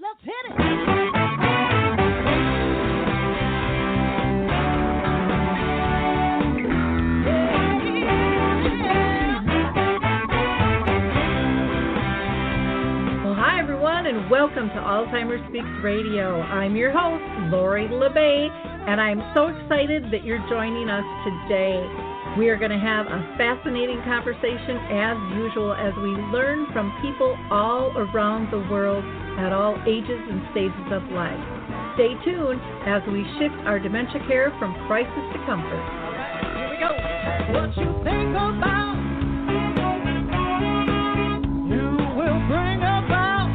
Let's hit it. And welcome to Alzheimer Speaks Radio. I'm your host, Lori La Bey, and I'm so excited that you're joining us today. We are going to have a fascinating conversation as usual as we learn from people all around the world at all ages and stages of life. Stay tuned as we shift our dementia care from crisis to comfort. All right, here we go. What you think about, you will bring about.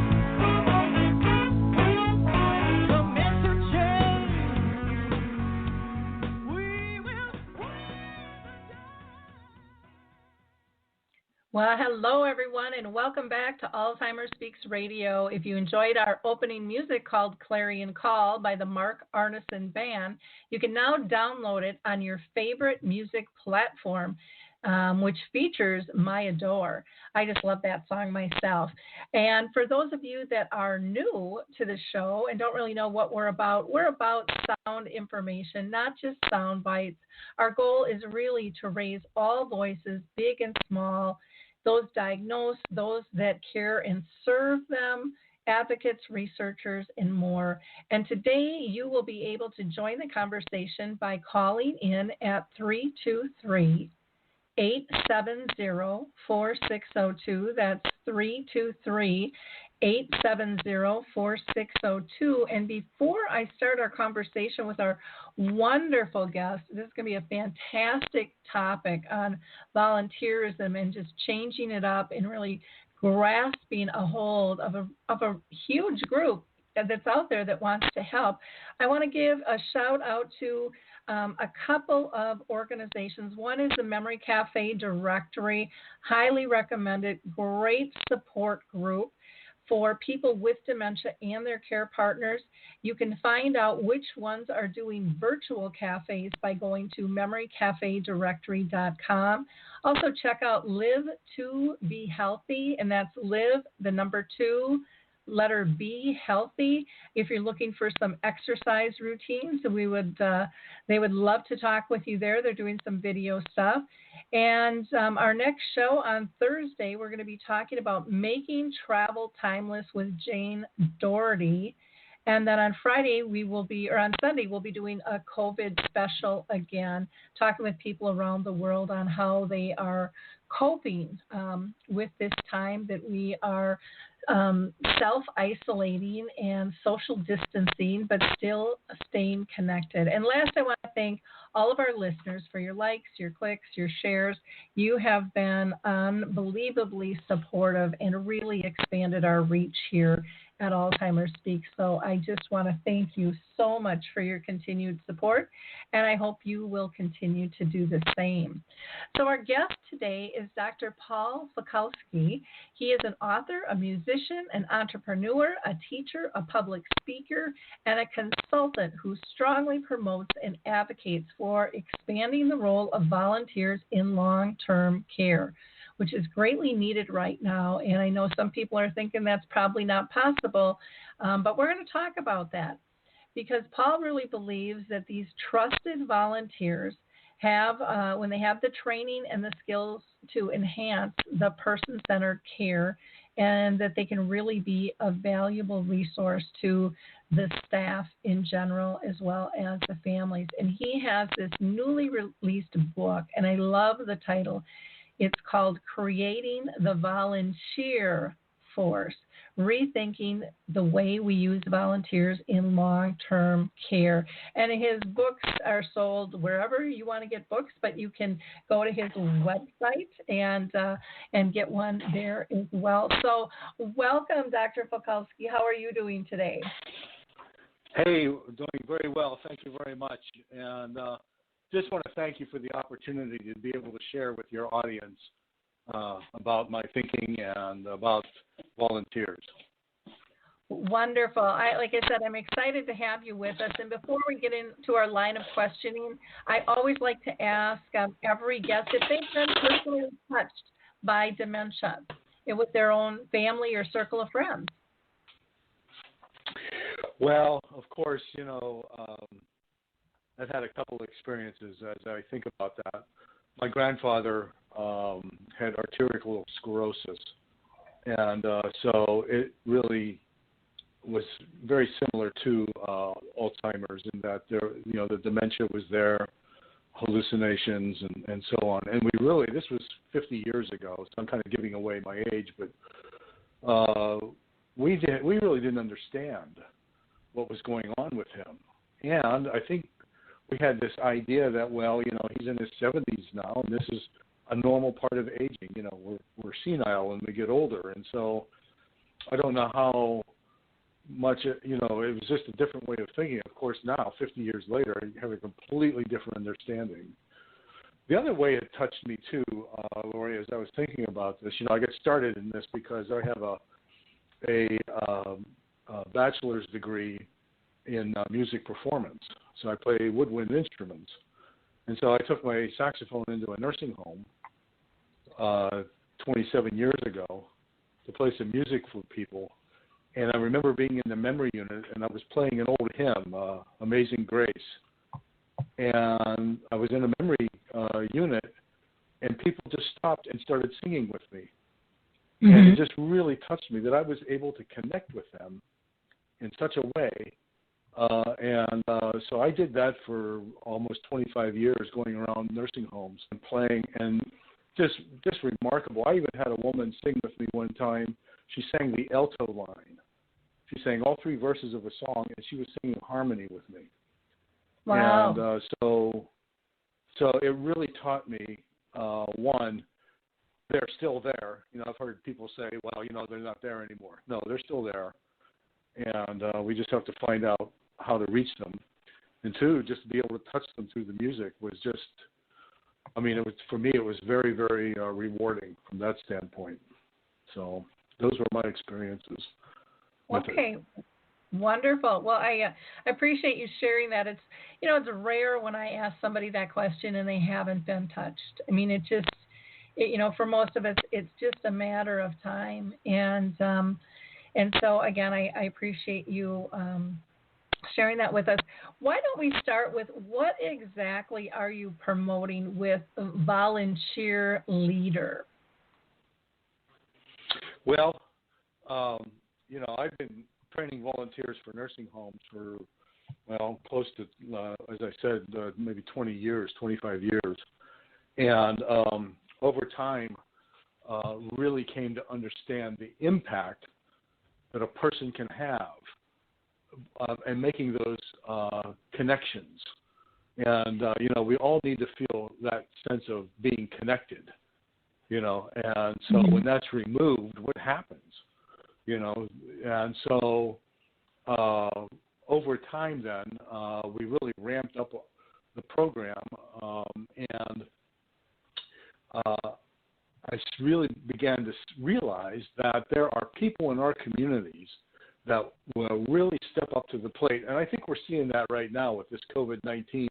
Well, hello, everyone, and welcome back to Alzheimer Speaks Radio. If you enjoyed our opening music called Clarion Call by the Mark Arneson Band, you can now download it on your favorite music platform, which features My Adore. I just love that song myself. And for those of you that are new to the show and don't really know what we're about sound information, not just sound bites. Our goal is really to raise all voices, big and small, those diagnosed, those that care and serve them, advocates, researchers, and more. And today you will be able to join the conversation by calling in at 323-870-4602. That's 323-870-4602. And before I start our conversation with our wonderful guest, this is going to be a fantastic topic on volunteerism and just changing it up and really grasping a hold of a huge group that's out there that wants to help. I want to give a shout out to a couple of organizations. One is the Memory Cafe Directory, highly recommended, great support group for people with dementia and their care partners. You can find out which ones are doing virtual cafes by going to memorycafedirectory.com. Also check out Live to Be Healthy, and that's Live, the number 2, letter B, Healthy. If you're looking for some exercise routines, they would love to talk with you there. They're doing some video stuff. And our next show on Thursday, we're going to be talking about making travel timeless with Jane Doherty. And then on Sunday, we'll be doing a COVID special again, talking with people around the world on how they are coping with this time that we are self-isolating and social distancing, but still staying connected. And last, I want to thank all of our listeners for your likes, your clicks, your shares. You have been unbelievably supportive and really expanded our reach here at Alzheimer Speaks. So I just want to thank you so much for your continued support, and I hope you will continue to do the same. So our guest today is Dr. Paul Falkowski. He is an author, a musician, an entrepreneur, a teacher, a public speaker, and a consultant who strongly promotes and advocates for expanding the role of volunteers in long-term care, which is greatly needed right now. And I know some people are thinking that's probably not possible, but we're going to talk about that because Paul really believes that these trusted volunteers have, when they have the training and the skills to enhance the person-centered care, and that they can really be a valuable resource to the staff in general as well as the families. And he has this newly released book, and I love the title. It's called Creating the Volun-Cheer Force, Rethinking the Way We Use Volunteers in Long-Term Care. And his books are sold wherever you want to get books, but you can go to his website and get one there as well. So welcome, Dr. Falkowski. How are you doing today? Hey, doing very well. Thank you very much. And just want to thank you for the opportunity to be able to share with your audience about my thinking and about volunteers. Wonderful. Like I said, I'm excited to have you with us. And before we get into our line of questioning, I always like to ask every guest if they've been personally touched by dementia with their own family or circle of friends. Well, of course, I've had a couple of experiences as I think about that. My grandfather had arterial sclerosis, and so it really was very similar to Alzheimer's in that the dementia was there, hallucinations and so on. And this was 50 years ago, so I'm kind of giving away my age, but we really didn't understand what was going on with him. And I think we had this idea that, he's in his 70s now, and this is a normal part of aging. We're senile when we get older. And so I don't know how much, it was just a different way of thinking. Of course, now, 50 years later, I have a completely different understanding. The other way it touched me, too, Lori, as I was thinking about this, I got started in this because I have a bachelor's degree in music performance. So I play woodwind instruments. And so I took my saxophone into a nursing home 27 years ago to play some music for people. And I remember being in the memory unit, and I was playing an old hymn, Amazing Grace. And I was in a memory unit, and people just stopped and started singing with me. Mm-hmm. And it just really touched me that I was able to connect with them in such a way. So I did that for almost 25 years, going around nursing homes and playing, and just remarkable. I even had a woman sing with me one time. She sang the alto line. She sang all three verses of a song, and she was singing harmony with me. Wow. And so it really taught me, one, they're still there. I've heard people say, well, they're not there anymore. No, they're still there. And we just have to find out how to reach them. And two, just to be able to touch them through the music was just, for me, it was very, very rewarding from that standpoint. So those were my experiences. Okay. Wonderful. Well, I appreciate you sharing that. It's, it's rare when I ask somebody that question and they haven't been touched. For most of us, it's just a matter of time. And so, again, I appreciate you sharing that with us. Why don't we start with what exactly are you promoting with Volun-Cheer Leader? Well, I've been training volunteers for nursing homes for, close to, as I said, maybe 20 years, 25 years. And over time, really came to understand the impact that a person can have and making those connections. And, we all need to feel that sense of being connected, and so when that's removed, what happens? And so over time then, we really ramped up the program, and I really began to realize that there are people in our communities that will really step up to the plate. And I think we're seeing that right now with this COVID-19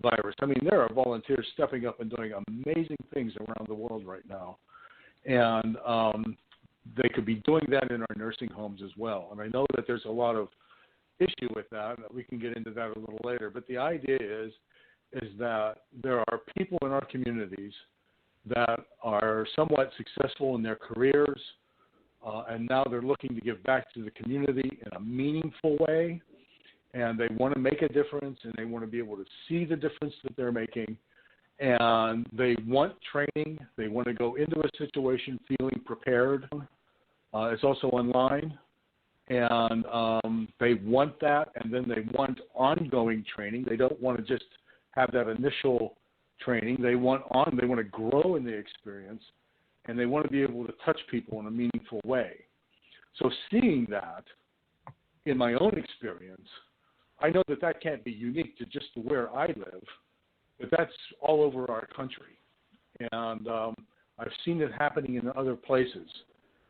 virus. There are volunteers stepping up and doing amazing things around the world right now. And they could be doing that in our nursing homes as well. And I know that there's a lot of issue with that. We can get into that a little later. But the idea is that there are people in our communities that are somewhat successful in their careers, and now they're looking to give back to the community in a meaningful way, and they want to make a difference, and they want to be able to see the difference that they're making, and they want training. They want to go into a situation feeling prepared. It's also online, and they want that, and then they want ongoing training. They don't want to just have that initial training. They want to grow in the experience, and they want to be able to touch people in a meaningful way. So seeing that in my own experience, I know that can't be unique to just where I live, but that's all over our country. And I've seen it happening in other places.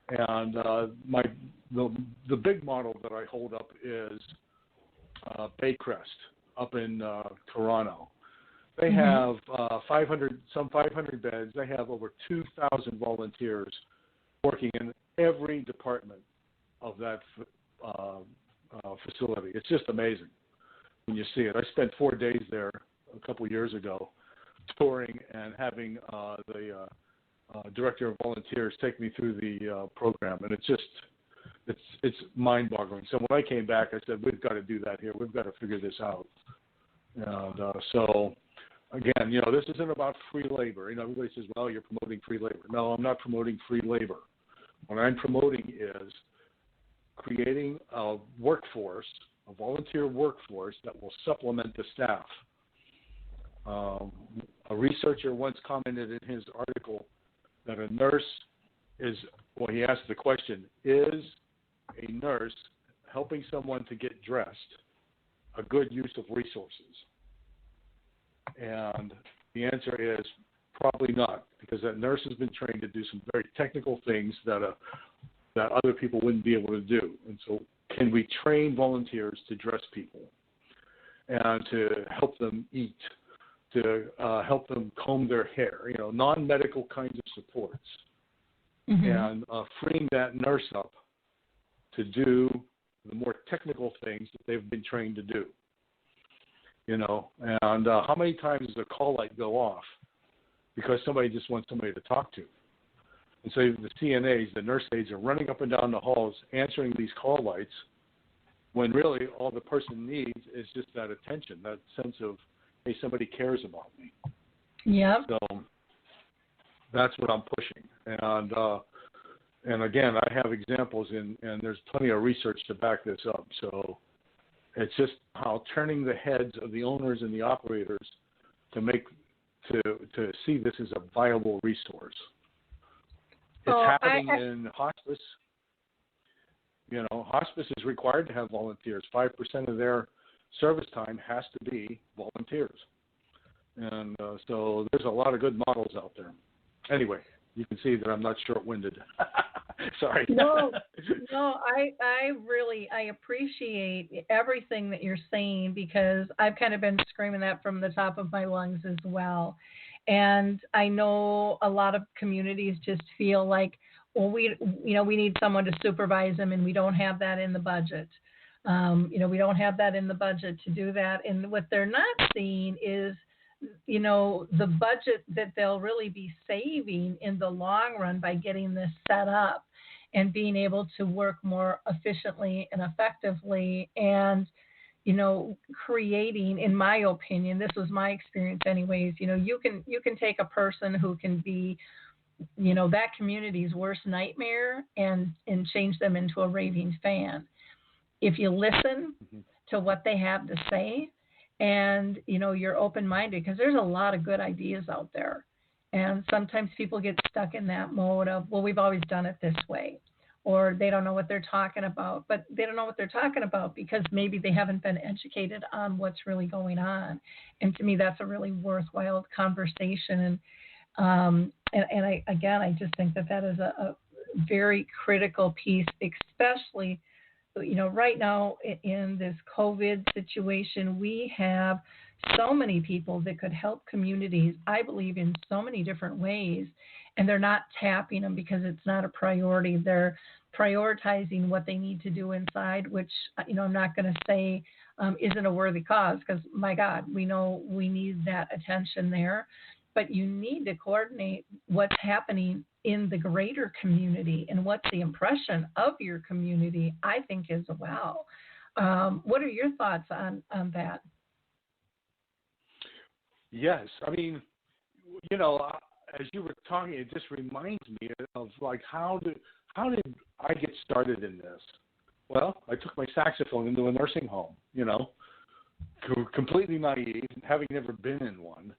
And the big model that I hold up is Baycrest up in Toronto. They have 500 beds. They have over 2,000 volunteers working in every department of that facility. It's just amazing when you see it. I spent 4 days there a couple of years ago touring and having the director of volunteers take me through the program, and it's mind-boggling. So when I came back, I said, we've got to do that here. We've got to figure this out. And so, again, this isn't about free labor. Everybody says, well, you're promoting free labor. No, I'm not promoting free labor. What I'm promoting is creating a workforce, a volunteer workforce that will supplement the staff. A researcher once commented in his article that a nurse he asked the question, is a nurse helping someone to get dressed a good use of resources? And the answer is probably not, because that nurse has been trained to do some very technical things that other people wouldn't be able to do. And so can we train volunteers to dress people and to help them eat, to help them comb their hair, non-medical kinds of supports, and freeing that nurse up to do the more technical things that they've been trained to do. And how many times does a call light go off because somebody just wants somebody to talk to? And so the CNAs, the nurse aides, are running up and down the halls answering these call lights when really all the person needs is just that attention, that sense of, hey, somebody cares about me. Yeah. So that's what I'm pushing. And again, I have examples, and there's plenty of research to back this up. So it's just how turning the heads of the owners and the operators to see this as a viable resource. It's happening in hospice. Hospice is required to have volunteers. 5% of their service time has to be volunteers. And so there's a lot of good models out there. Anyway, you can see that I'm not short-winded. Sorry. No, I appreciate everything that you're saying, because I've kind of been screaming that from the top of my lungs as well. And I know a lot of communities just feel like, well, we need someone to supervise them, and we don't have that in the budget. We don't have that in the budget to do that. And what they're not seeing is, the budget that they'll really be saving in the long run by getting this set up and being able to work more efficiently and effectively, and, creating, in my opinion, this was my experience anyways, you can take a person who can be, that community's worst nightmare and change them into a raving fan. If you listen to what they have to say, and, you're open-minded, because there's a lot of good ideas out there. And sometimes people get stuck in that mode of, well, we've always done it this way, or they don't know what they're talking about. But they don't know what they're talking about because maybe they haven't been educated on what's really going on. And to me, that's a really worthwhile conversation. And I just think that is a very critical piece, especially right now in this COVID situation. We have so many people that could help communities, I believe, in so many different ways, and they're not tapping them because it's not a priority. They're prioritizing what they need to do inside, which, I'm not going to say isn't a worthy cause, because, my God, we know we need that attention there. But you need to coordinate what's happening in the greater community and what's the impression of your community, I think, as well. What are your thoughts on that? Yes. I mean, as you were talking, it just reminds me of, like, how did I get started in this? Well, I took my saxophone into a nursing home, completely naive, having never been in one.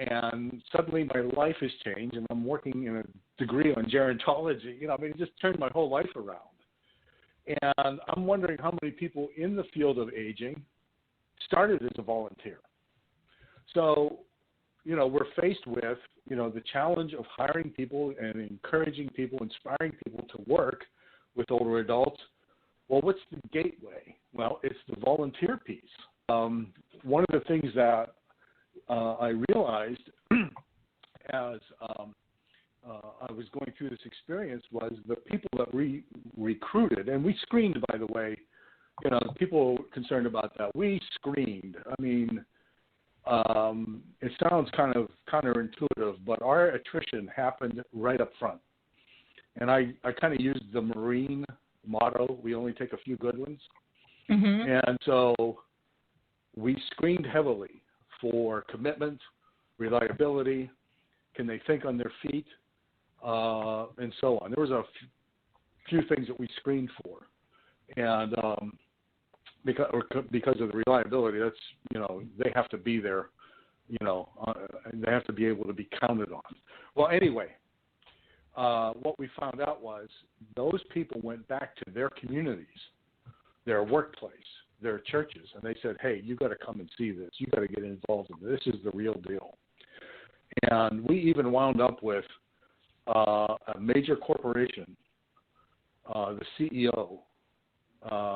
And suddenly my life has changed, and I'm working in a degree on gerontology. It just turned my whole life around. And I'm wondering how many people in the field of aging started as a volunteer. So, we're faced with, the challenge of hiring people and encouraging people, inspiring people to work with older adults. Well, what's the gateway? Well, it's the volunteer piece. One of the things that I realized as I was going through this experience was the people that we recruited, and we screened, by the way, people were concerned about that. We screened. I mean, it sounds kind of counterintuitive, but our attrition happened right up front. And I kind of used the Marine motto, we only take a few good ones. Mm-hmm. And so we screened heavily for commitment, reliability, can they think on their feet, and so on. There was a few things that we screened for. And because of the reliability, that's, they have to be there, they have to be able to be counted on. Well, anyway, what we found out was those people went back to their communities, their workplace, their churches, and they said, hey, you got to come and see this. You got to get involved in this. This is the real deal. And we even wound up with a major corporation, the CEO.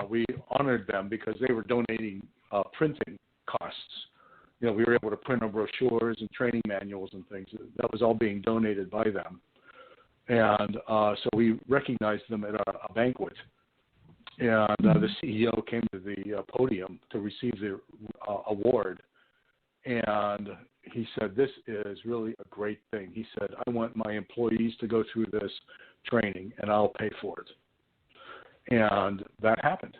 We honored them because they were donating printing costs. We were able to print our brochures and training manuals and things. That was all being donated by them. And so we recognized them at a banquet. And the CEO came to the podium to receive the award. And he said, this is really a great thing. He said, I want my employees to go through this training, and I'll pay for it. And that happened.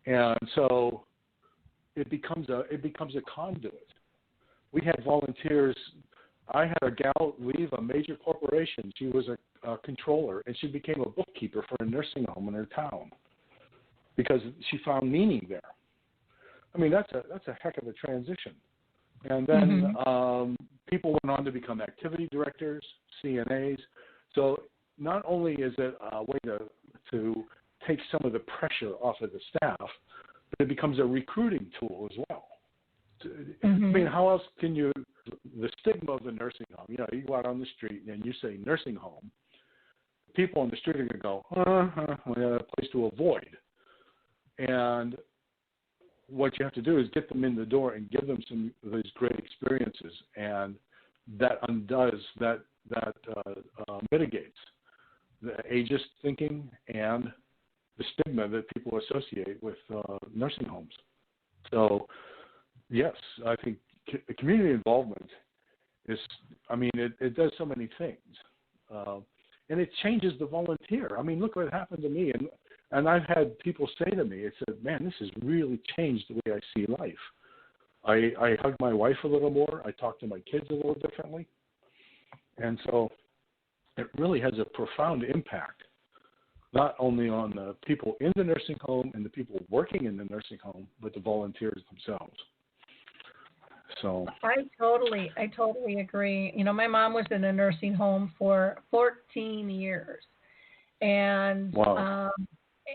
And so it becomes a conduit. We had volunteers. I had a gal leave a major corporation. She was a controller, and she became a bookkeeper for a nursing home in her town because she found meaning there. I mean, that's a heck of a transition. And then people went on to become activity directors, CNAs. So not only is it a way to take some of the pressure off of the staff, but it becomes a recruiting tool as well. I mean, how else can you, the stigma of the nursing home, you go out on the street and you say nursing home, people on the street are going to go, well, a place to avoid. And what you have to do is get them in the door and give them some of these great experiences, and that undoes, that mitigates the ageist thinking and the stigma that people associate with nursing homes. So, yes, I think community involvement is, it does so many things. And it changes the volunteer. I mean, look what happened to me. And I've had people say to me, it said, man, this has really changed the way I see life. I hug my wife a little more. I talk to my kids a little differently. And so it really has a profound impact, not only on the people in the nursing home and the people working in the nursing home, but the volunteers themselves. So I totally agree. My mom was in a nursing home for 14 years. And wow.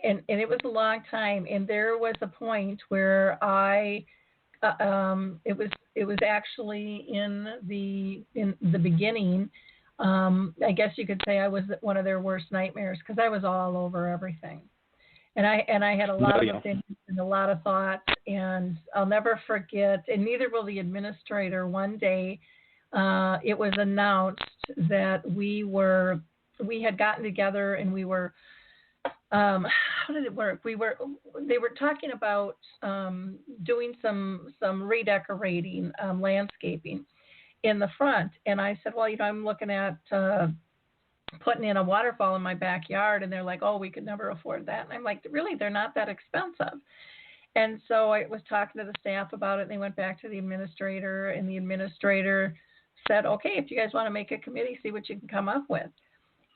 And it was a long time, and there was a point where it was actually in the beginning. I guess you could say I was one of their worst nightmares because I was all over everything, and I had a lot of opinions and a lot of thoughts, and I'll never forget. And neither will the administrator. One day, it was announced that we had gotten together and we were. How did it work? They were talking about doing some redecorating, landscaping in the front. And I said, well, I'm looking at putting in a waterfall in my backyard. And they're like, oh, we could never afford that. And I'm like, really? They're not that expensive. And so I was talking to the staff about it, and they went back to the administrator, and the administrator said, okay, if you guys want to make a committee, see what you can come up with.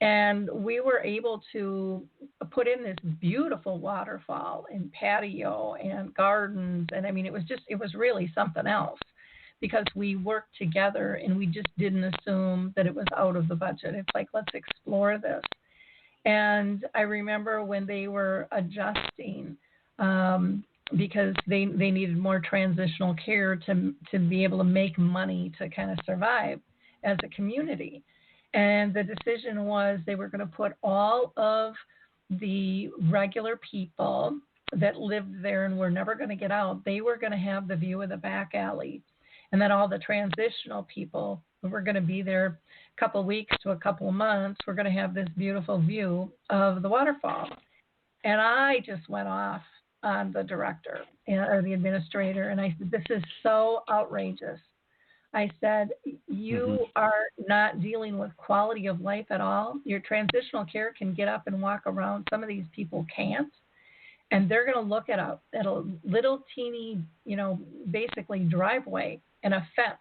And we were able to put in this beautiful waterfall and patio and gardens. And it was really something else because we worked together and we just didn't assume that it was out of the budget. It's like, let's explore this. And I remember when they were adjusting because they needed more transitional care to be able to make money to kind of survive as a community. And the decision was they were going to put all of the regular people that lived there and were never going to get out, they were going to have the view of the back alley. And then all the transitional people who were going to be there a couple of weeks to a couple of months were going to have this beautiful view of the waterfall. And I just went off on the director or the administrator, and I said, "This is so outrageous." I said, "You are not dealing with quality of life at all. Your transitional care can get up and walk around. Some of these people can't. And they're going to look at a little teeny, basically driveway and a fence."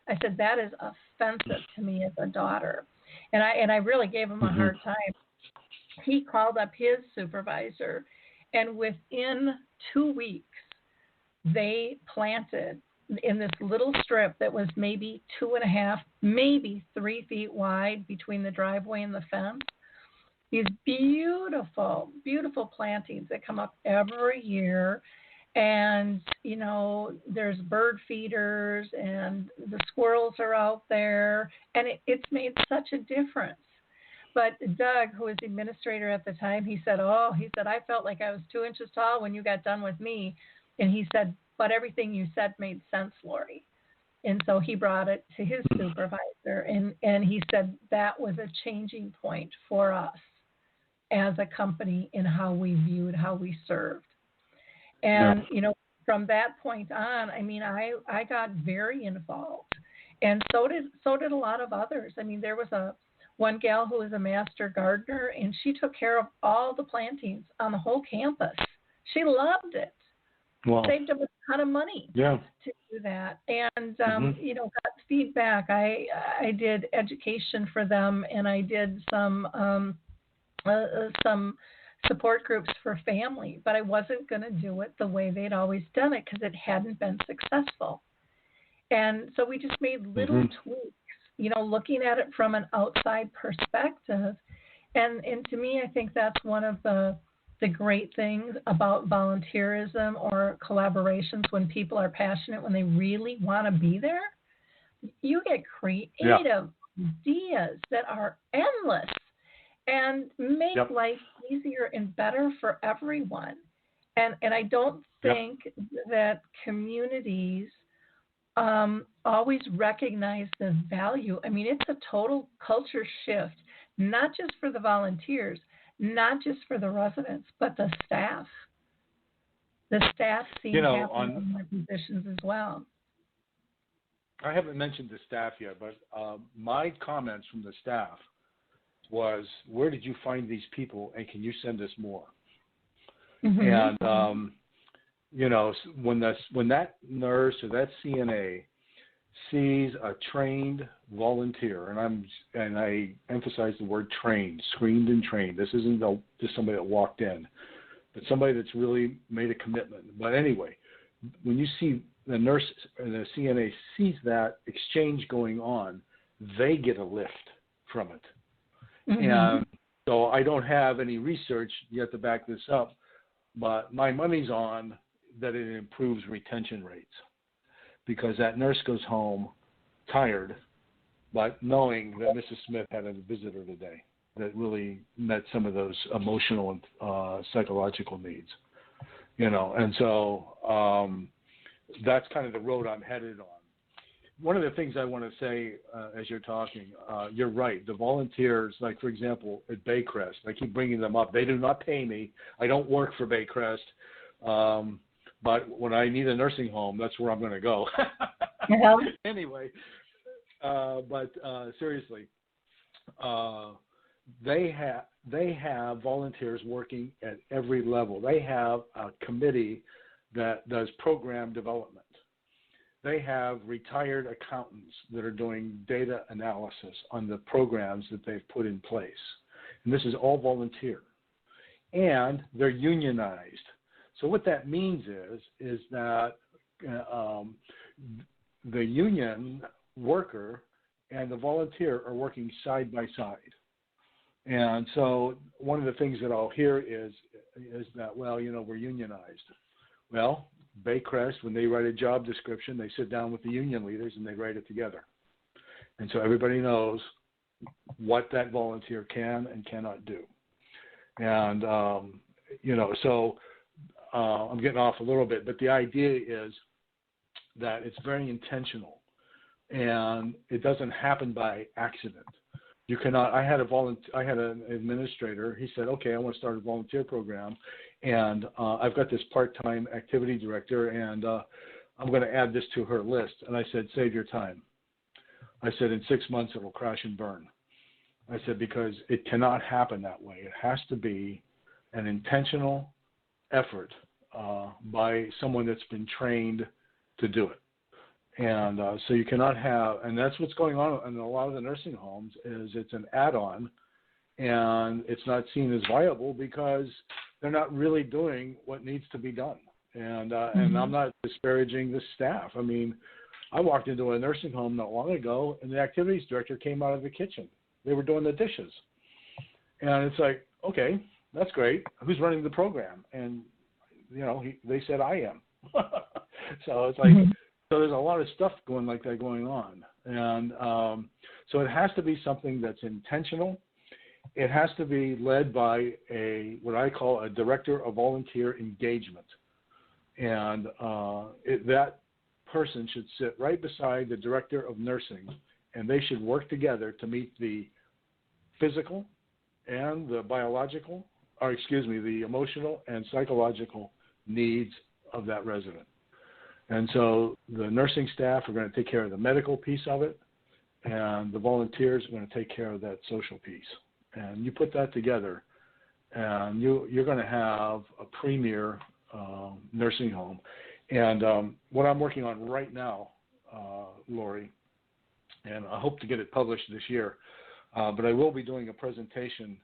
I said, "That is offensive to me as a daughter." And I really gave him a hard time. He called up his supervisor, and within 2 weeks, they planted in this little strip that was maybe 2.5, maybe 3 feet wide between the driveway and the fence, these beautiful, beautiful plantings that come up every year. And, there's bird feeders and the squirrels are out there, and it's made such a difference. But Doug, who was the administrator at the time, he said, I felt like I was 2 inches tall when you got done with me. And he said, "But everything you said made sense, Lori." And so he brought it to his supervisor, and he said that was a changing point for us as a company in how we viewed, how we served. And, from that point on, I got very involved. And so did a lot of others. There was one gal who was a master gardener, and she took care of all the plantings on the whole campus. She loved it. Wow. Saved them a ton of money to do that. And, got feedback. I did education for them, and I did some support groups for family, but I wasn't going to do it the way they'd always done it because it hadn't been successful. And so we just made little tweaks, looking at it from an outside perspective. And to me, I think that's one of the great things about volunteerism or collaborations when people are passionate, when they really want to be there. You get creative ideas that are endless and make life easier and better for everyone. And I don't think that communities always recognize the value. It's a total culture shift, not just for the volunteers, not just for the residents, but the staff. The staff see happy in their positions as well. I haven't mentioned the staff yet, but my comments from the staff was, "Where did you find these people, and can you send us more?" And when that nurse or that CNA sees a trained volunteer, and I emphasize the word trained, screened and trained. This isn't just somebody that walked in, but somebody that's really made a commitment. But anyway, when you see the nurse and the CNA sees that exchange going on, they get a lift from it. And so I don't have any research yet to back this up, but my money's on that it improves retention rates, because that nurse goes home tired, but knowing that Mrs. Smith had a visitor today that really met some of those emotional and psychological needs, and so that's kind of the road I'm headed on. One of the things I want to say as you're talking, you're right. The volunteers, like, for example, at Baycrest, I keep bringing them up. They do not pay me. I don't work for Baycrest. But when I need a nursing home, that's where I'm going to go. Anyway, but seriously, they have volunteers working at every level. They have a committee that does program development. They have retired accountants that are doing data analysis on the programs that they've put in place. And this is all volunteer. And they're unionized. So what that means is that the union worker and the volunteer are working side by side. And so one of the things that I'll hear is that, well, we're unionized. Well, Baycrest, when they write a job description, they sit down with the union leaders and they write it together. And so everybody knows what that volunteer can and cannot do. And, so I'm getting off a little bit, but the idea is that it's very intentional and it doesn't happen by accident. You cannot. I had an administrator. He said, "Okay, I want to start a volunteer program," And I've got this part-time activity director, and I'm going to add this to her list. And I said, save your time. I said, in 6 months, it will crash and burn. I said, because it cannot happen that way. It has to be an intentional effort by someone that's been trained to do it. And so you cannot have, and that's what's going on in a lot of the nursing homes, is it's an add-on, and it's not seen as viable because they're not really doing what needs to be done. And and I'm not disparaging the staff. I mean, I walked into a nursing home not long ago, and the activities director came out of the kitchen. They were doing the dishes. And it's like, okay, that's great. Who's running the program? And, you know, they said, I am. So it's like, so there's a lot of stuff going on. And so it has to be something that's intentional. It has to be led by what I call a director of volunteer engagement. And that person should sit right beside the director of nursing, and they should work together to meet the physical and the the emotional and psychological needs of that resident. And so the nursing staff are going to take care of the medical piece of it, and the volunteers are going to take care of that social piece. And you put that together, and you're going to have a premier nursing home. And what I'm working on right now, Lori, and I hope to get it published this year, but I will be doing a presentation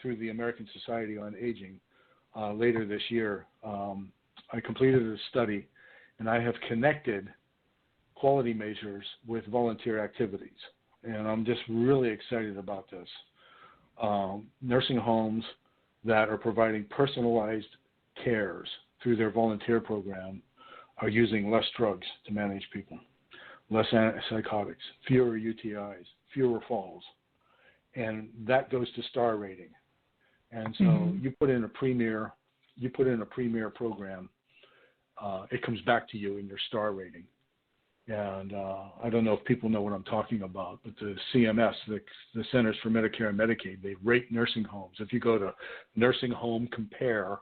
through the American Society on Aging later this year. I completed a study, and I have connected quality measures with volunteer activities. And I'm just really excited about this. Nursing homes that are providing personalized cares through their volunteer program are using less drugs to manage people, less antipsychotics, fewer UTIs, fewer falls. And that goes to star rating. And so you put in a premier program, it comes back to you in your star rating. And I don't know if people know what I'm talking about, but the CMS, the Centers for Medicare and Medicaid, they rate nursing homes. If you go to Nursing Home Compare,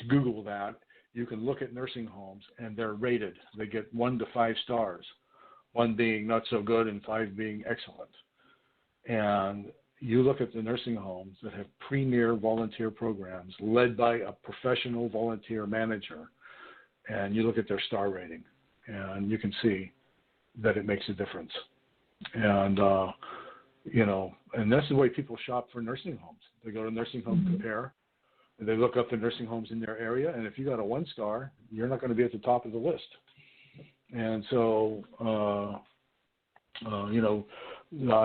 Google that, you can look at nursing homes, and they're rated. They get 1 to 5 stars, 1 being not so good and 5 being excellent. And you look at the nursing homes that have premier volunteer programs led by a professional volunteer manager, and you look at their star rating, and you can see that it makes a difference. And, and that's the way people shop for nursing homes. They go to Nursing Home Compare, and they look up the nursing homes in their area, and if you got a 1 star, you're not going to be at the top of the list. And so, I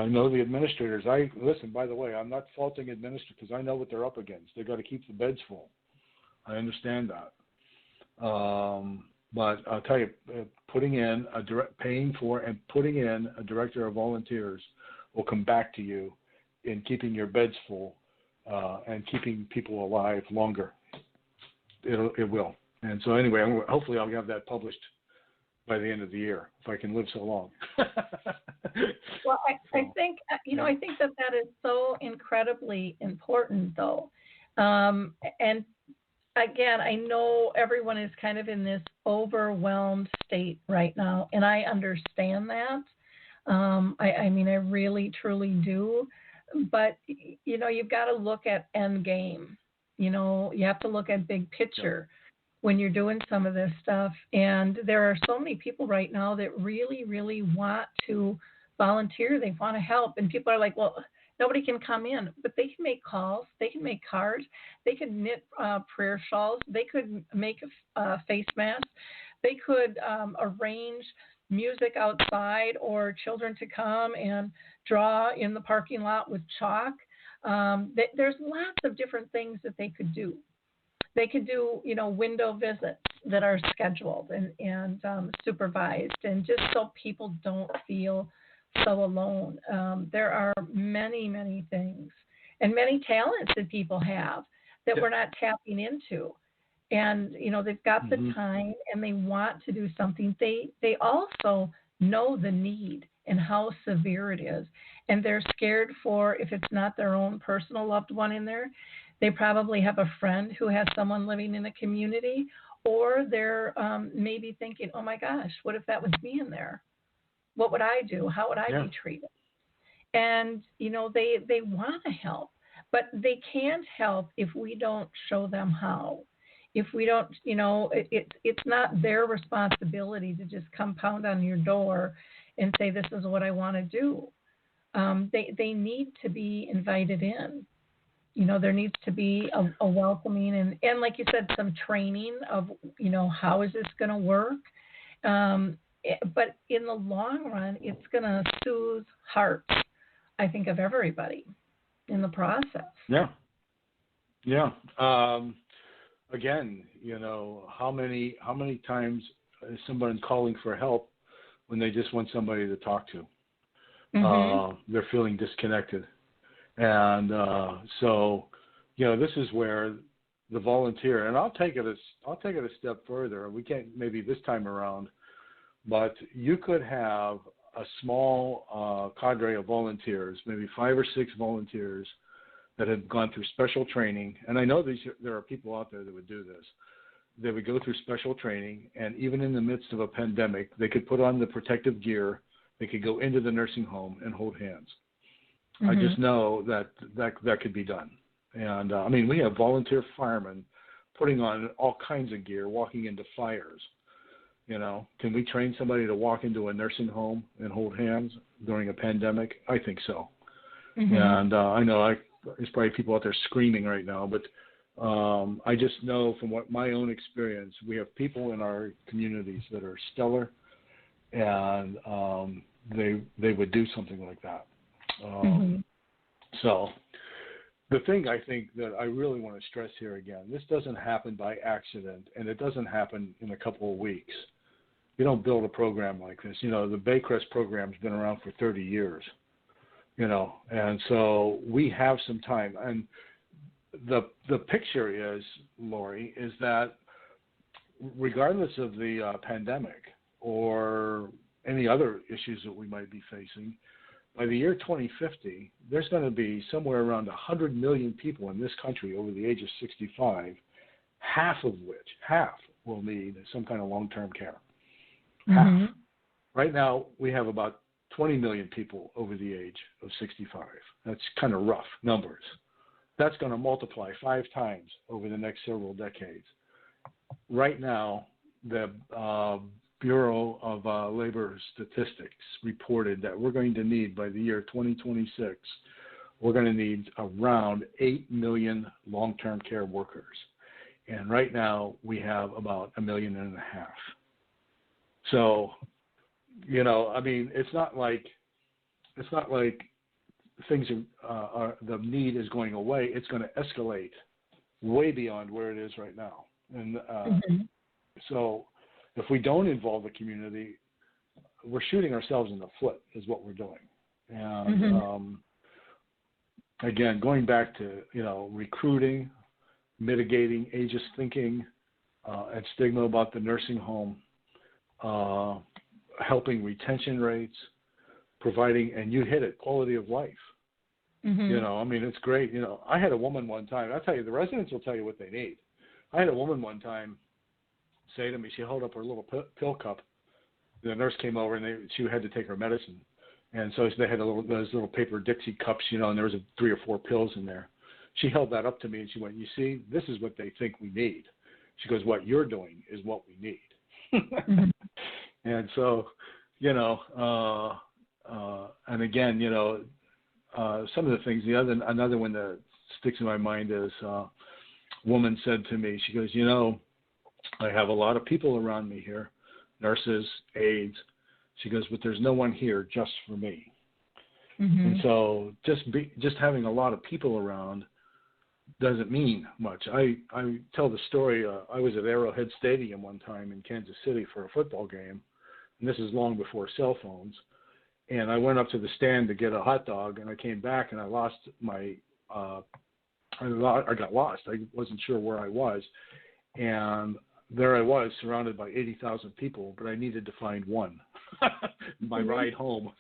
know the administrators. Listen, by the way, I'm not faulting administrators because I know what they're up against. They've got to keep the beds full. I understand that. But I'll tell you, paying for and putting in a director of volunteers will come back to you in keeping your beds full and keeping people alive longer. It will. And so anyway, hopefully I'll have that published by the end of the year if I can live so long. Well, I think I think that is so incredibly important, though. And again, I know everyone is kind of in this overwhelmed state right now, and I understand that. I mean, I really, truly do. But, you've got to look at end game. You have to look at big picture when you're doing some of this stuff. And there are so many people right now that really, really want to volunteer. They want to help. And people are like, well, nobody can come in, but they can make calls. They can make cards. They could knit prayer shawls. They could make face masks. They could arrange music outside or children to come and draw in the parking lot with chalk. There's lots of different things that they could do. They could do, window visits that are scheduled and supervised, and just so people don't feel so alone. There are many, many things and many talents that people have that we're not tapping into. And, they've got the time and they want to do something. They also know the need and how severe it is. And they're scared for, if it's not their own personal loved one in there, They probably have a friend who has someone living in a community, or they're maybe thinking, oh my gosh, what if that was me in there? What would I do? How would I Yeah. be treated? And, they want to help, but they can't help if we don't show them how. If we don't, it's not their responsibility to just come pound on your door and say, this is what I want to do. They need to be invited in. There needs to be a welcoming and like you said, some training of, how is this going to work? But in the long run, it's going to soothe hearts, I think, of everybody in the process. Yeah. Yeah. Again, how many times is someone calling for help when they just want somebody to talk to? They're feeling disconnected. And so, this is where the volunteer, and I'll take it a step further. We can't maybe this time around, but you could have a small cadre of volunteers, maybe 5 or 6 volunteers that have gone through special training. And I know there are people out there that would do this. They would go through special training, and even in the midst of a pandemic, they could put on the protective gear. They could go into the nursing home and hold hands. I just know that could be done. And, we have volunteer firemen putting on all kinds of gear, walking into fires. Can we train somebody to walk into a nursing home and hold hands during a pandemic? I think so. And I know there's probably people out there screaming right now, but I just know from my own experience, we have people in our communities that are stellar, and they would do something like that. So the thing I think that I really want to stress here again, this doesn't happen by accident, and it doesn't happen in a couple of weeks. You don't build a program like this. The Baycrest program's been around for 30 years, and so we have some time. And the picture is, Lori, is that regardless of the pandemic or any other issues that we might be facing, by the year 2050, there's going to be somewhere around 100 million people in this country over the age of 65, half will need some kind of long-term care. Half. Right now, we have about 20 million people over the age of 65. That's kind of rough numbers. That's going to multiply 5 times over the next several decades. Right now, the Bureau of Labor Statistics reported that we're going to need, by the year 2026, we're going to need around 8 million long-term care workers. And right now, we have about 1.5 million. So, it's not like things are the need is going away. It's going to escalate way beyond where it is right now. And so if we don't involve the community, we're shooting ourselves in the foot is what we're doing. And again, going back to, recruiting, mitigating ageist thinking and stigma about the nursing home, helping retention rates, providing, and you hit it, quality of life. It's great. I had a woman one time, I'll tell you, the residents will tell you what they need. I had a woman one time say to me, she held up her little pill cup. The nurse came over and she had to take her medicine. And so they had those little paper Dixie cups, and there was 3 or 4 pills in there. She held that up to me and she went, you see, this is what they think we need. She goes, what you're doing is what we need. And so, and again, some of the things, another one that sticks in my mind is a woman said to me, she goes, I have a lot of people around me here, nurses, aides. She goes, but there's no one here just for me. And so just having a lot of people around doesn't mean much. I tell the story. I was at Arrowhead Stadium one time in Kansas City for a football game, and this is long before cell phones. And I went up to the stand to get a hot dog, and I came back and I lost my. I got lost. I wasn't sure where I was, and there I was, surrounded by 80,000 people, but I needed to find one. My ride home.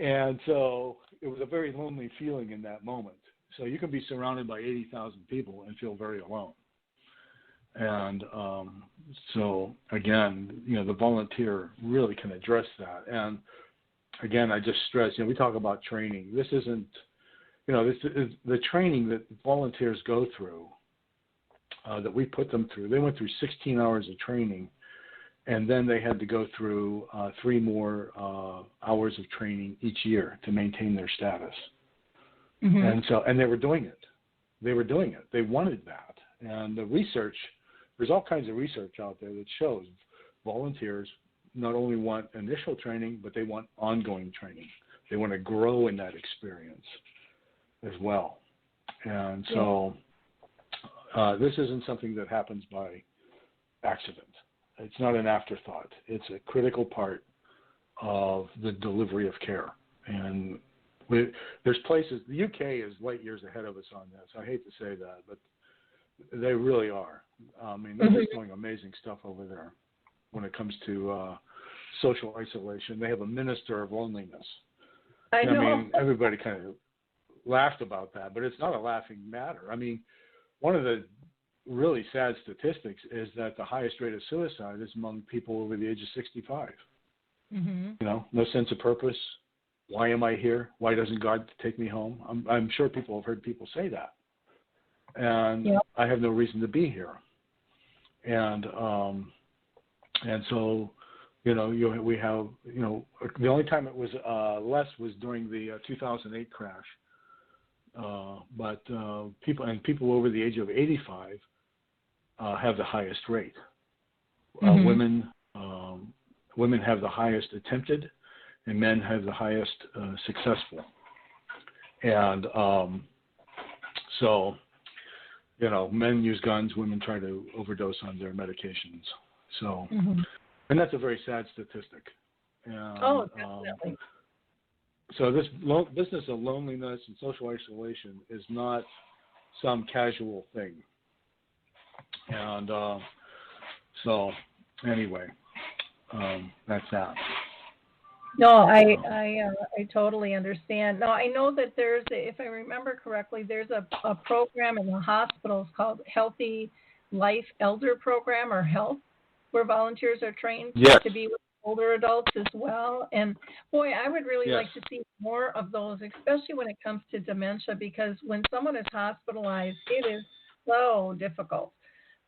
And so, was a very lonely feeling in that moment. So you can be surrounded by 80,000 people and feel very alone. And so again, the volunteer really can address that. And again, I just stress, we talk about training. This isn't, this is the training that volunteers go through, that we put them through. They went through 16 hours of training, and then they had to go through 3 more hours of training each year to maintain their status. Mm-hmm. And they were doing it. They wanted that. And the research, there's all kinds of research out there that shows volunteers not only want initial training, but they want ongoing training. They want to grow in that experience as well. And so this isn't something that happens by accident. It's not an afterthought. It's a critical part of the delivery of care. And there's places, the UK is light years ahead of us on this. I hate to say that, but they really are. I mean, they're just doing amazing stuff over there when it comes to social isolation. They have a minister of loneliness. I know. I mean, everybody kind of laughed about that, but it's not a laughing matter. I mean, one of the really sad statistics is that the highest rate of suicide is among people over the age of 65. Mm-hmm. No sense of purpose. Why am I here? Why doesn't God take me home? I'm sure people have heard people say that. And I have no reason to be here. And so, we have, the only time it was less was during the 2008 crash. But people over the age of 85 have the highest rate. Mm-hmm. Women have the highest attempted, and men have the highest successful. And so, men use guns, women try to overdose on their medications. So, and that's a very sad statistic. And, definitely. So this business of loneliness and social isolation is not some casual thing. And so anyway, that's that. No, I totally understand. No, I know that there's, if I remember correctly, there's a program in the hospitals called Healthy Life Elder Program, or HELP, where volunteers are trained to be with older adults as well. And boy, I would really like to see more of those, especially when it comes to dementia, because when someone is hospitalized, it is so difficult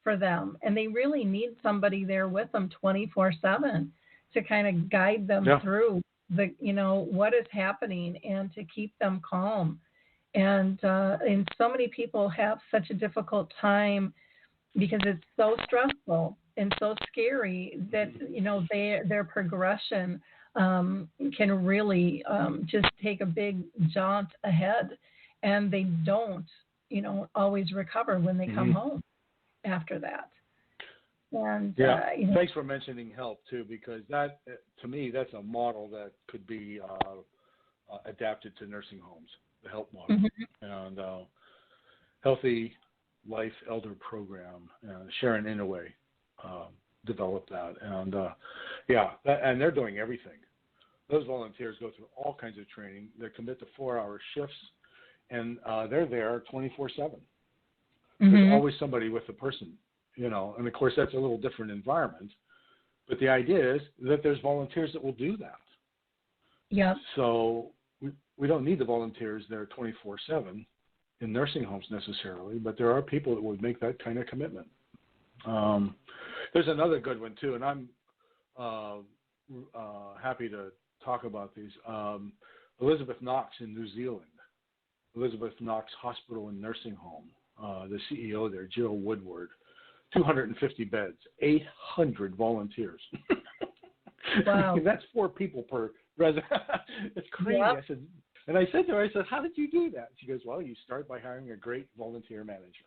for them. And they really need somebody there with them 24/7 to kind of guide them through the, what is happening, and to keep them calm. And so many people have such a difficult time because it's so stressful and so scary that, their progression can really just take a big jaunt ahead, and they don't, always recover when they come home after that. And thanks for mentioning HELP too, because that, to me, that's a model that could be adapted to nursing homes, the HELP model. Mm-hmm. And Healthy Life Elder Program, Sharon Inouye developed that, and and they're doing everything. Those volunteers go through all kinds of training. They commit to 4-hour shifts, and they're there 24/7. There's always somebody with the person, and of course that's a little different environment, but the idea is that there's volunteers that will do that. Yeah. So we don't need the volunteers there 24/7 in nursing homes necessarily, but there are people that would make that kind of commitment. There's another good one too, and I'm happy to talk about these. Elizabeth Knox in New Zealand, Elizabeth Knox Hospital and Nursing Home. The CEO there, Jill Woodward, 250 beds, 800 volunteers. Wow. That's 4 people per resident. It's crazy. Yep. I said to her, how did you do that? She goes, well, you start by hiring a great volunteer manager.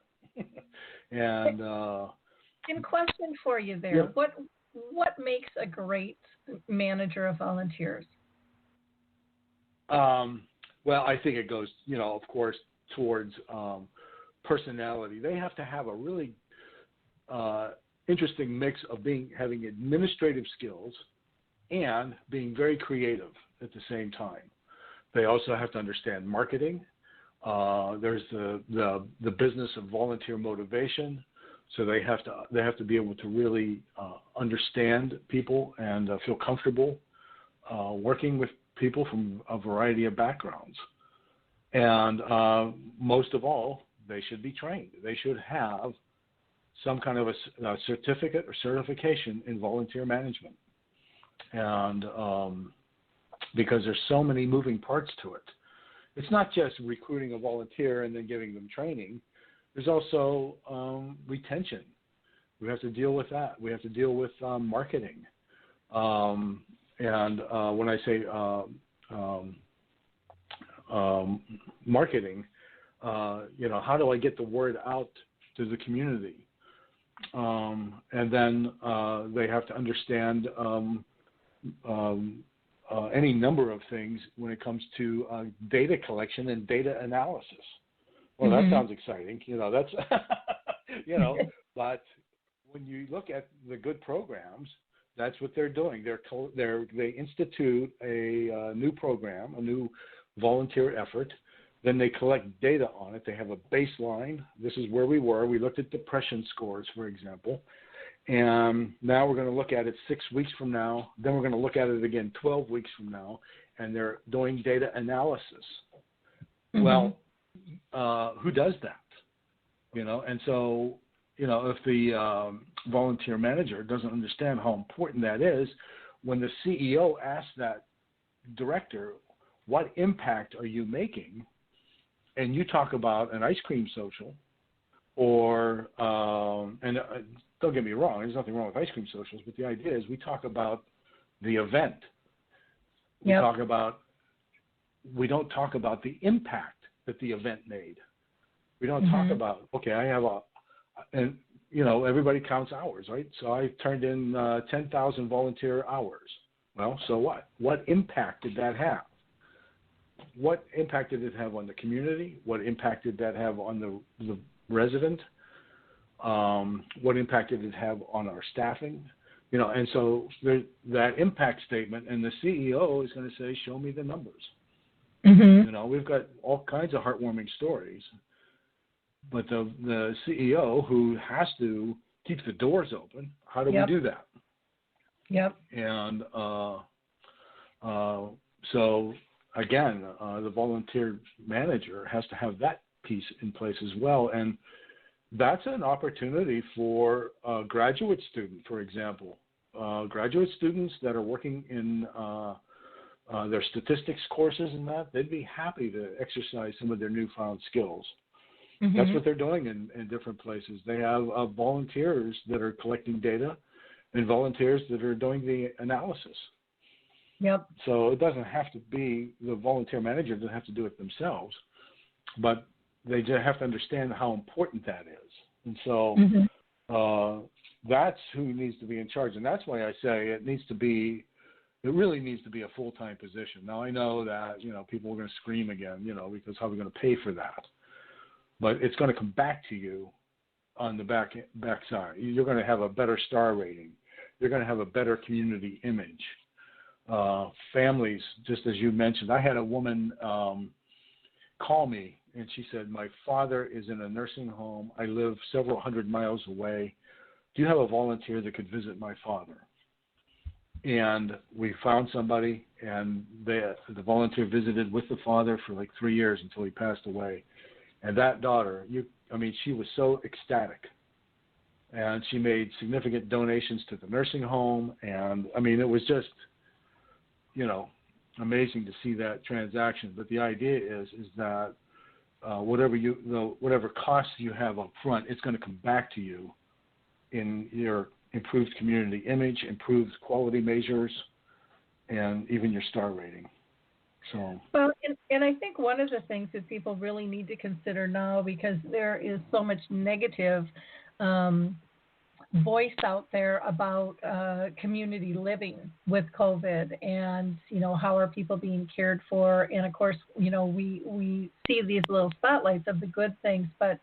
And question for you there. Yeah. What makes a great manager of volunteers? Well, I think it goes, of course, towards personality. They have to have a really interesting mix of having administrative skills and being very creative at the same time. They also have to understand marketing. There's the business of volunteer motivation. So they have to be able to really understand people and feel comfortable working with people from a variety of backgrounds. And most of all, they should be trained. They should have some kind of a certificate or certification in volunteer management. And because there's so many moving parts to it. It's not just recruiting a volunteer and then giving them training. There's also retention. We have to deal with that. We have to deal with marketing. And when I say marketing, how do I get the word out to the community? And then they have to understand any number of things when it comes to data collection and data analysis. Well, that sounds exciting. That's, but when you look at the good programs, that's what they're doing. They institute a new program, a new volunteer effort. Then they collect data on it. They have a baseline. This is where we were. We looked at depression scores, for example. And now we're going to look at it 6 weeks from now. Then we're going to look at it again 12 weeks from now. And they're doing data analysis. Well, who does that? And so, if the volunteer manager doesn't understand how important that is, when the CEO asks that director, what impact are you making? And you talk about an ice cream social or, don't get me wrong, there's nothing wrong with ice cream socials, but the idea is we talk about the event. We don't talk about the impact that the event made. We don't talk about, okay, I have everybody counts hours, right? So I turned in 10,000 volunteer hours. Well, so what? What impact did that have? What impact did it have on the community? What impact did that have on the resident? What impact did it have on our staffing? And so that impact statement, and the CEO is going to say, show me the numbers. We've got all kinds of heartwarming stories, but the CEO who has to keep the doors open, how do we do that? And so again, the volunteer manager has to have that piece in place as well. And that's an opportunity for a graduate student, for example. Graduate students that are working in their statistics courses and that, they'd be happy to exercise some of their newfound skills. That's what they're doing in different places. They have volunteers that are collecting data and volunteers that are doing the analysis. So it doesn't have to be the volunteer manager doesn't have to do it themselves, but they just have to understand how important that is. And so that's who needs to be in charge. And that's why I say it really needs to be a full-time position. Now, I know that, people are going to scream again, because how are we going to pay for that? But it's going to come back to you on the backside. You're going to have a better star rating. You're going to have a better community image. Families, just as you mentioned, I had a woman call me, and she said, my father is in a nursing home. I live several hundred miles away. Do you have a volunteer that could visit my father? And we found somebody, and the volunteer visited with the father for like 3 years until he passed away. And that daughter, she was so ecstatic. And she made significant donations to the nursing home. And, it was just, amazing to see that transaction. But the idea is that whatever costs you have up front, it's going to come back to you in your improved community image, improved quality measures, and even your star rating. So. Well, and I think one of the things that people really need to consider now, because there is so much negative voice out there about community living with COVID, and how are people being cared for, and of course we see these little spotlights of the good things, but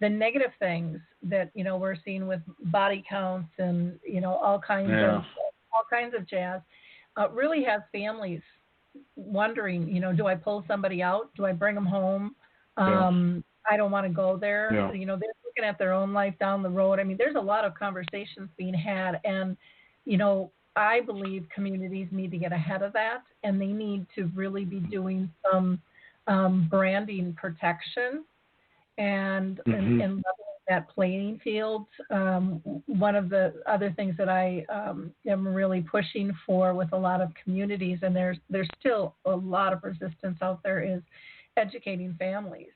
the negative things that we're seeing with body counts and all kinds of jazz really has families wondering, do I pull somebody out? Do I bring them home? Yeah. I don't want to go there. Yeah. They're looking at their own life down the road. I mean, there's a lot of conversations being had, and I believe communities need to get ahead of that, and they need to really be doing some branding protection and leveling that playing field. One of the other things that I am really pushing for with a lot of communities, and there's still a lot of resistance out there, is educating families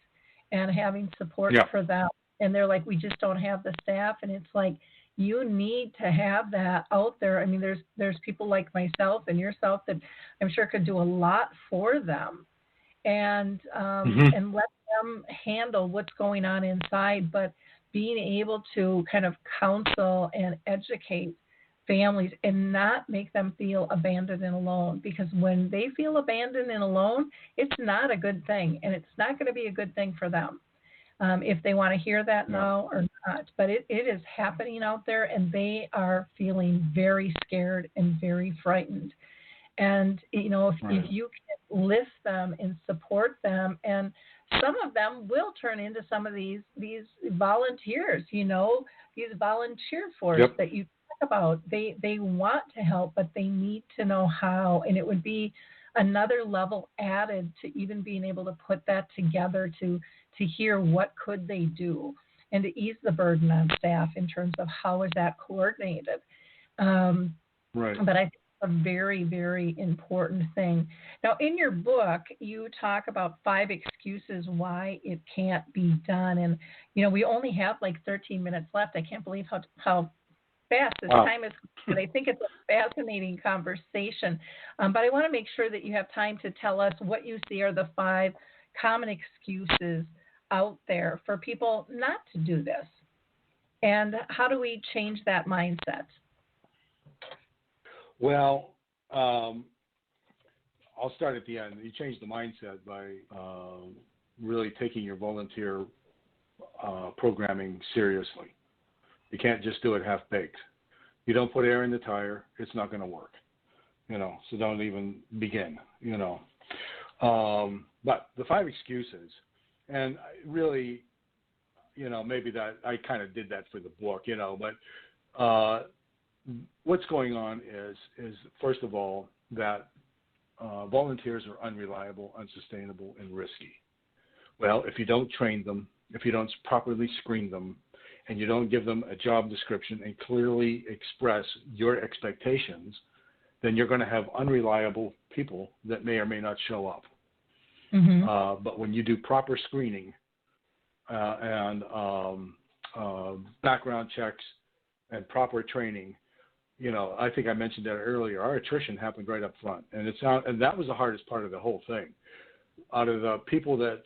and having support for them. And they're like, we just don't have the staff, and it's like, you need to have that out there. I mean, there's people like myself and yourself that I'm sure could do a lot for them, and let them handle what's going on inside. But being able to kind of counsel and educate families and not make them feel abandoned and alone, because when they feel abandoned and alone, it's not a good thing, and it's not going to be a good thing for them. If they want to hear that now or not. But it is happening out there, and they are feeling very scared and very frightened. And, if you can lift them and support them, and some of them will turn into some of these volunteers, these Volun-Cheer Force that you talk about. They want to help, but they need to know how. And it would be another level added to even being able to put that together to hear what could they do and to ease the burden on staff in terms of how is that coordinated. But I think it's a very, very important thing. Now, in your book, you talk about 5 excuses why it can't be done. And, we only have like 13 minutes left. I can't believe how fast this time is, but I think it's a fascinating conversation. But I want to make sure that you have time to tell us what you see are the 5 common excuses out there for people not to do this, and how do we change that mindset? Well, I'll start at the end. You change the mindset by really taking your volunteer programming seriously. You can't just do it half-baked. You don't put air in the tire, it's not going to work. So don't even begin. But the 5 excuses. And really, maybe that I kind of did that for the book, but what's going on is first of all, that volunteers are unreliable, unsustainable, and risky. Well, if you don't train them, if you don't properly screen them, and you don't give them a job description and clearly express your expectations, then you're going to have unreliable people that may or may not show up. But when you do proper screening and background checks and proper training, I think I mentioned that earlier. Our attrition happened right up front, and that was the hardest part of the whole thing. Out of the people that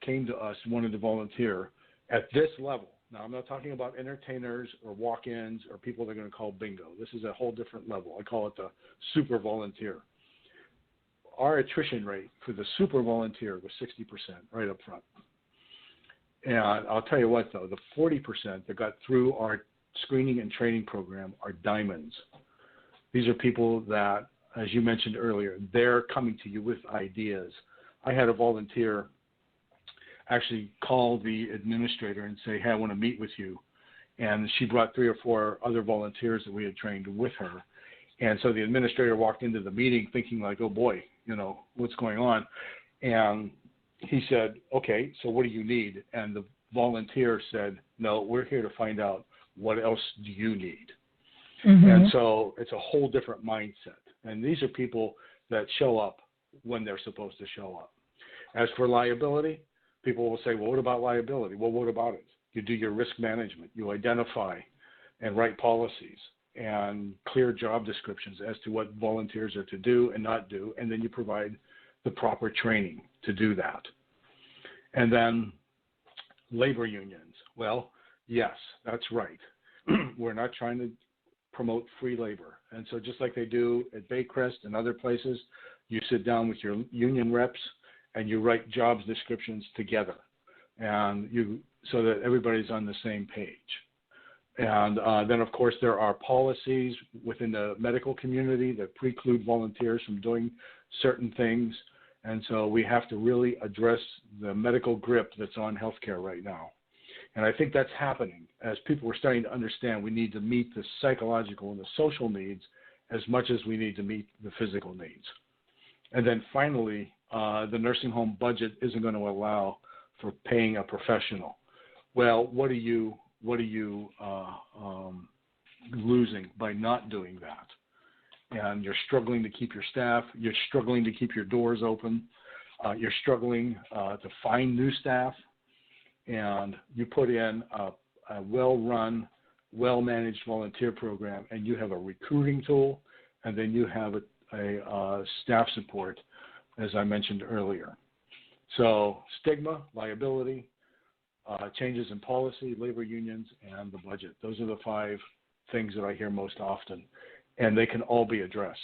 came to us and wanted to volunteer at this level. Now, I'm not talking about entertainers or walk-ins or people they're going to call bingo. This is a whole different level. I call it the super volunteer. Our attrition rate for the super volunteer was 60% right up front. And I'll tell you what, though, the 40% that got through our screening and training program are diamonds. These are people that, as you mentioned earlier, they're coming to you with ideas. I had a volunteer actually call the administrator and say, hey, I want to meet with you. And she brought 3 or 4 other volunteers that we had trained with her. And so the administrator walked into the meeting thinking like, oh boy, what's going on? And he said, okay, so what do you need? And the volunteer said, no, we're here to find out what else do you need? And so it's a whole different mindset. And these are people that show up when they're supposed to show up. As for liability, people will say, well, what about liability? Well, what about it? You do your risk management. You identify and write policies and clear job descriptions as to what volunteers are to do and not do, and then you provide the proper training to do that. And then labor unions. Well, yes, that's right. We're not trying to promote free labor. And so just like they do at Baycrest and other places, you sit down with your union reps and you write jobs descriptions together, and so that everybody's on the same page. And then, of course, there are policies within the medical community that preclude volunteers from doing certain things. And so we have to really address the medical grip that's on healthcare right now. And I think that's happening as people are starting to understand we need to meet the psychological and the social needs as much as we need to meet the physical needs. And then finally, the nursing home budget isn't going to allow for paying a professional. Well, what are you losing by not doing that? And you're struggling to keep your staff. You're struggling to keep your doors open. You're struggling to find new staff. And you put in a well-run, well-managed volunteer program, and you have a recruiting tool, and then you have a staff support, as I mentioned earlier. So stigma, liability, changes in policy, labor unions, and the budget. Those are the 5 things that I hear most often, and they can all be addressed.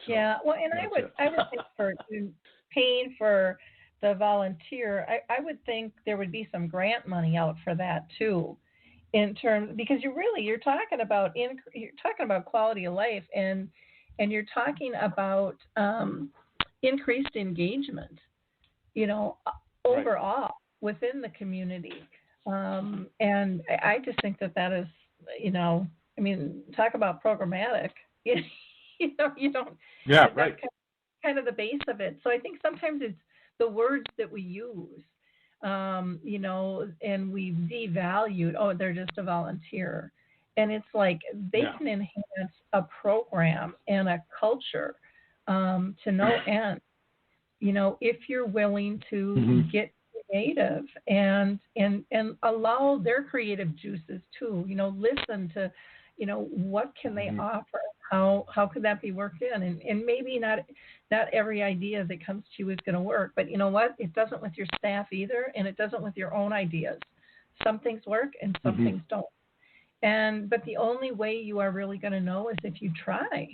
So, yeah, well, and I would think for paying for the volunteer, I would think there would be some grant money out for that too, in terms, because you're talking about quality of life, and you're talking about increased engagement, overall within the community, and I just think that is, talk about programmatic. You don't. Yeah, right. Kind of the base of it. So I think sometimes it's the words that we use, and we've devalued, they're just a volunteer. And it's like they can enhance a program and a culture to no end, if you're willing to get creative and allow their creative juices too, listen to, what can they offer? How could that be worked in? And maybe not every idea that comes to you is going to work, but you know what? It doesn't with your staff either, and it doesn't with your own ideas. Some things work and some things don't. But the only way you are really going to know is if you try.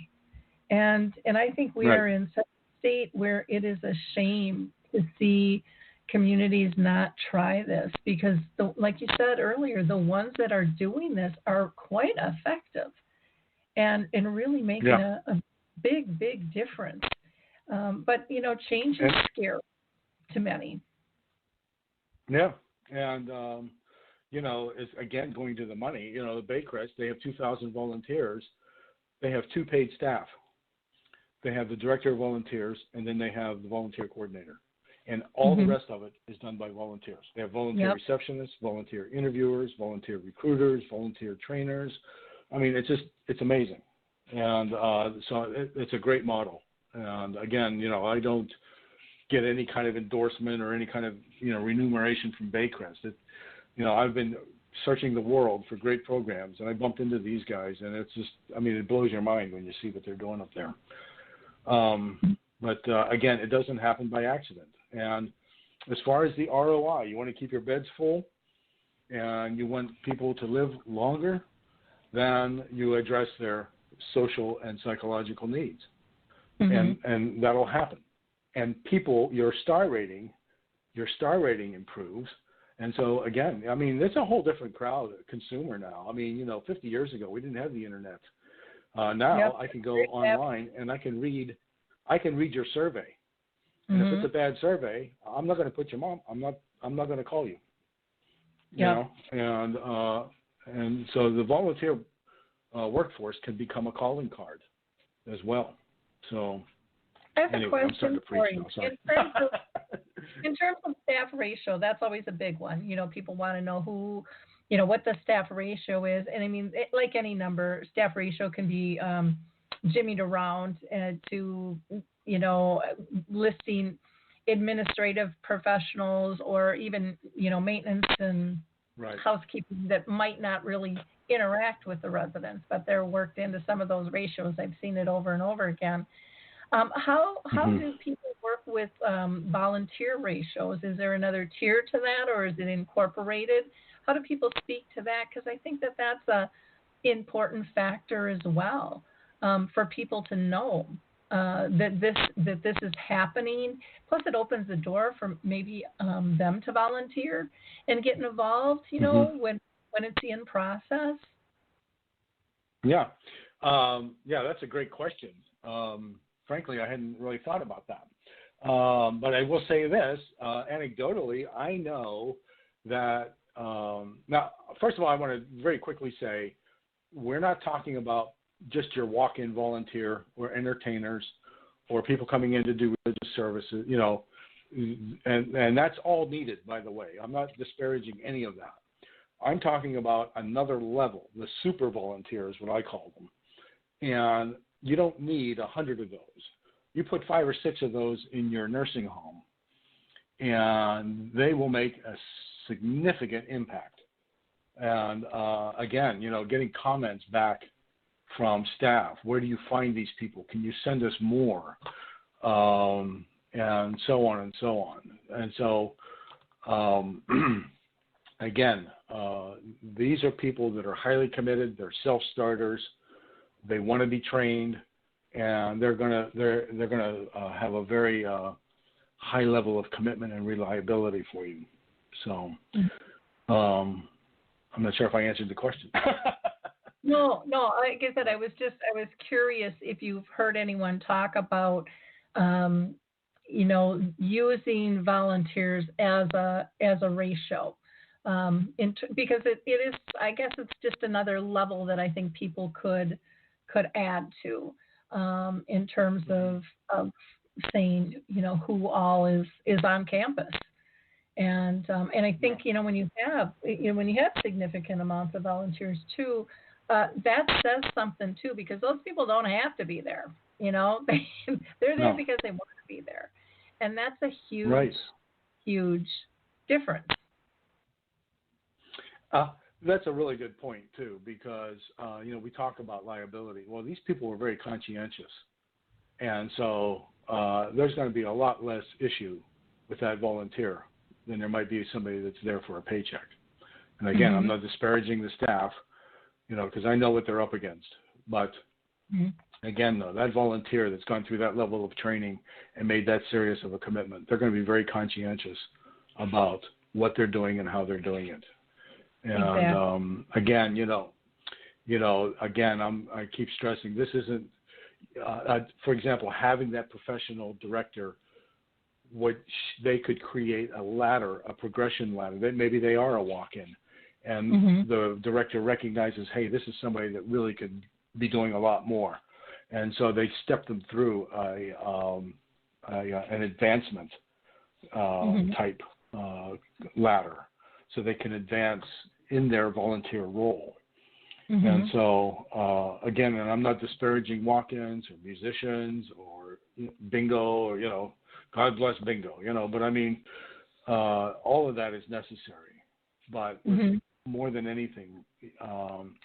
And I think we are in such a state where it is a shame to see communities not try this, because like you said earlier, the ones that are doing this are quite effective and really making a big difference. But change is scary to many. Yeah, and it's again going to the money. The Baycrest, they have 2,000 volunteers. They have 2 paid staff. They have the director of volunteers, and then they have the volunteer coordinator. And all the rest of it is done by volunteers. They have volunteer receptionists, volunteer interviewers, volunteer recruiters, volunteer trainers. I mean, it's amazing. And so it's a great model. And again, I don't get any kind of endorsement or any kind of, remuneration from Baycrest. I've been searching the world for great programs, and I bumped into these guys, and it's just, it blows your mind when you see what they're doing up there. But again, it doesn't happen by accident. And as far as the ROI, you want to keep your beds full and you want people to live longer, then you address their social and psychological needs. And that'll happen. And people, your star rating improves. And so, again, it's a whole different crowd, consumer now. 50 years ago, we didn't have the internet. Now I can go online and I can read your survey. And if it's a bad survey, I'm not going to put your mom. I'm not going to call you. And so the volunteer workforce can become a calling card as well. So I have a question I'm starting to preach now. Sorry. In terms of staff ratio, that's always a big one. People want to know who, what the staff ratio is. And like any number, staff ratio can be jimmied around to, listing administrative professionals or even, maintenance and housekeeping that might not really interact with the residents, but they're worked into some of those ratios. I've seen it over and over again. How do people work with volunteer ratios? Is there another tier to that, or is it incorporated? How do people speak to that? Because I think that's a important factor as well, for people to know that this is happening. Plus, it opens the door for maybe them to volunteer and get involved. when it's in process? Yeah. That's a great question. Frankly, I hadn't really thought about that. But I will say this, anecdotally, I know that, now, first of all, I want to very quickly say, we're not talking about just your walk-in volunteer or entertainers or people coming in to do religious services, and that's all needed, by the way. I'm not disparaging any of that. I'm talking about another level, the super volunteers, what I call them. And you don't need 100 of those. You put 5 or 6 of those in your nursing home, and they will make a significant impact. And again, getting comments back from staff. Where do you find these people? Can you send us more? And so on and so on. And so, again, these are people that are highly committed. They're self-starters. They want to be trained, and they're gonna have a very high level of commitment and reliability for you. So, I'm not sure if I answered the question. No. Like I said, I was curious if you've heard anyone talk about, using volunteers as a ratio, because it is. I guess it's just another level that I think people could add to, in terms of saying, who all is on campus. And I think when you have significant amounts of volunteers too, that says something too, because those people don't have to be there. They're there because they want to be there, and that's a huge difference. That's a really good point too, because we talk about liability. Well, these people were very conscientious, and so there's going to be a lot less issue with that volunteer than there might be somebody that's there for a paycheck. And again, I'm not disparaging the staff, because I know what they're up against. But again, though, that volunteer that's gone through that level of training and made that serious of a commitment, they're going to be very conscientious about what they're doing and how they're doing it. And again, I keep stressing, this isn't, for example, having that professional director, they could create a ladder, a progression ladder. Maybe they are a walk-in, and the director recognizes, hey, this is somebody that really could be doing a lot more, and so they step them through an advancement type ladder, so they can advance in their volunteer role. And so, again, and I'm not disparaging walk-ins or musicians or bingo or, God bless bingo, but I mean, all of that is necessary. But more than anything,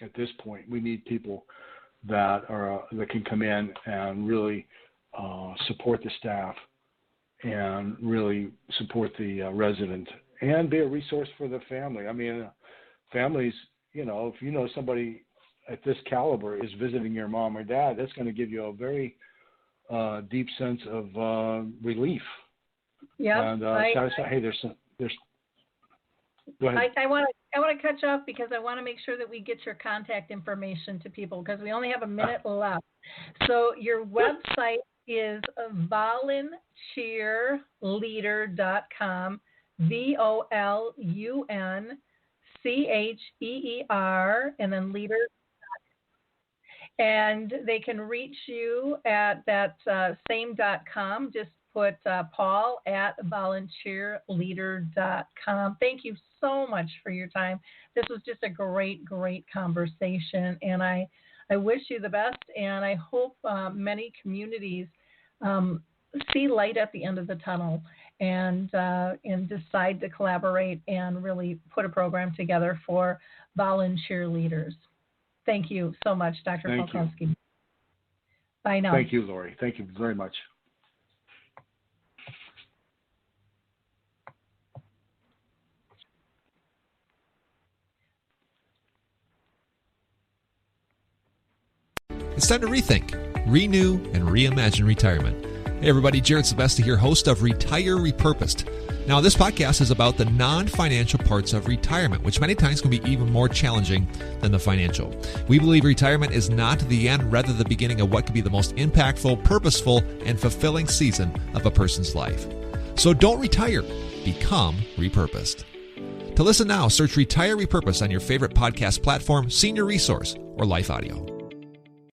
at this point, we need people that can come in and really support the staff and really support the resident and be a resource for the family. I mean, families, if somebody at this caliber is visiting your mom or dad, that's going to give you a very deep sense of relief. Yeah, and hey, there's. Go ahead. I want to cut you off because I want to make sure that we get your contact information to people, because we only have a minute left. So your website is voluncheerleader.com, VOLUNCHEER, and then leader. And they can reach you at that same .com. Just put Paul at voluncheerleader.com. Thank you so much for your time. This was just a great conversation, and I wish you the best, and I hope many communities see light at the end of the tunnel and decide to collaborate and really put a program together for volunteer leaders. Thank you so much, Dr. Falkowski. Bye now. Thank you, Lori. Thank you very much. It's time to rethink, renew, and reimagine retirement. Hey everybody, Jared Sebesti here, host of Retire Repurposed. Now this podcast is about the non-financial parts of retirement, which many times can be even more challenging than the financial. We believe retirement is not the end, rather the beginning of what could be the most impactful, purposeful, and fulfilling season of a person's life. So don't retire, become repurposed. To listen now, search Retire Repurposed on your favorite podcast platform, Senior Resource, or Life Audio.